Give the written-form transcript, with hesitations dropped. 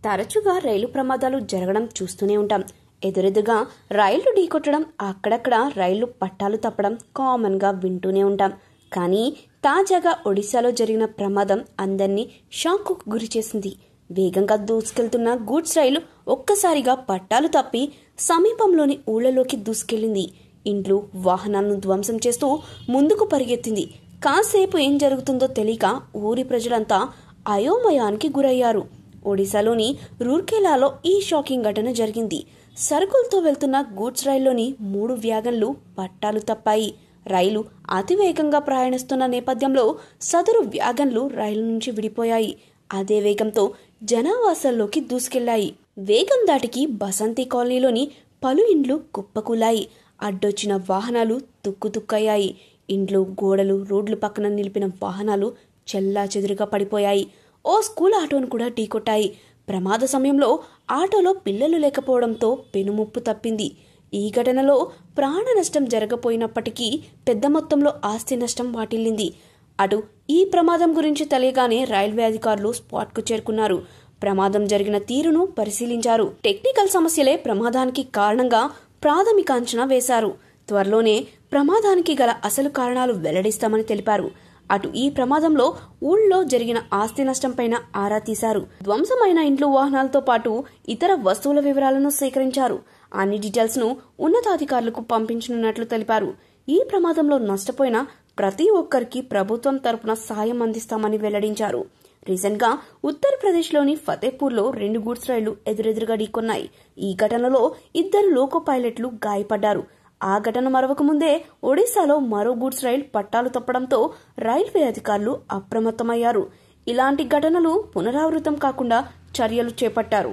తరచుగా రైలు ప్రమాదాలు జరగడం చూస్తూనే ఉంటాం. ఎదురెదురుగా రైళ్లు ఢీకొట్టడం, అక్కడక్కడ రైళ్లు పట్టాలు తప్పడం కామన్ గా వింటూనే ఉంటాం. కానీ తాజాగా ఒడిశాలో జరిగిన ప్రమాదం అందరినీ షాక్ కు గురి చేసింది. వేగంగా దూసుకెళ్తున్న గూడ్స్ రైలు ఒక్కసారిగా పట్టాలు తప్పి సమీపంలోని ఊళ్లలోకి దూసుకెళ్లింది. ఇండ్లు, వాహనాలను ధ్వంసం చేస్తూ ముందుకు పరిగెత్తింది. కాసేపు ఏం జరుగుతుందో తెలియక ఊరి ప్రజలంతా అయోమయానికి గురయ్యారు. ఒడిశాలోని రూర్కెలాలో ఈ షాకింగ్ ఘటన జరిగింది. సరుకులతో వెళ్తున్న గూడ్స్ రైల్లోని 3 వ్యాగన్లు పట్టాలు తప్పాయి. రైలు అతివేగంగా ప్రయాణిస్తున్న నేపథ్యంలో సదరు వ్యాగన్లు రైలు నుంచి విడిపోయాయి. అదే వేగంతో జనావాసాల్లోకి దూసుకెళ్లాయి. వేగం దాటికి బసంతి కాలనీలోని పలు ఇండ్లు కుప్పకూలాయి. అడ్డొచ్చిన వాహనాలు తుక్కుతుక్కయ్యాయి. ఇండ్లు, గోడలు, రోడ్లు పక్కన నిలిపిన వాహనాలు చెల్లాచెదురుగా పడిపోయాయి. ఓ స్కూల్ ఆటోను కూడా ఢీకొట్టాయి. ప్రమాద సమయంలో ఆటోలో పిల్లలు లేకపోవడంతో పెనుముప్పు తప్పింది. ఈ ఘటనలో ప్రాణ నష్టం జరగపోయినప్పటికీ పెద్ద మొత్తంలో ఆస్తి నష్టం వాటిల్లింది. అటు ఈ ప్రమాదం గురించి తెలియగానే రైల్వే అధికారులు స్పాట్కు చేరుకున్నారు. ప్రమాదం జరిగిన తీరును పరిశీలించారు. టెక్నికల్ సమస్యలే ప్రమాదానికి కారణంగా ప్రాథమిక అంచనా వేశారు. త్వరలోనే ప్రమాదానికి గల అసలు కారణాలు వెల్లడిస్తామని తెలిపారు. అటు ఈ ప్రమాదంలో ఊళ్ళో జరిగిన ఆస్తి నష్టంపైన ఆరా తీశారు. ధ్వంసమైన ఇండ్లు, వాహనాలతో పాటు ఇతర వస్తువుల వివరాలను సేకరించారు. అన్ని డీటెయిల్స్ ను ఉన్నతాధికారులకు పంపించనున్నట్లు తెలిపారు. ఈ ప్రమాదంలో నష్టపోయిన ప్రతి ఒక్కరికి ప్రభుత్వం తరపున సాయం అందిస్తామని వెల్లడించారు. రీసెంట్ గా ఉత్తరప్రదేశ్లోని ఫతేపూర్లో 2 గూడ్స్ రైళ్లు ఎదురెదురుగా ఢీకొన్నాయి. ఈ ఘటనలో 2 లోకో పైలట్లు గాయపడ్డారు. ఆ ఘటన మరవక ముందే ఒడిశాలో మరో గూడ్స్ రైలు పట్టాలు తప్పడంతో రైల్వే అధికారులు అప్రమత్తమయ్యారు. ఇలాంటి ఘటనలు పునరావృతం కాకుండా చర్యలు చేపట్టారు.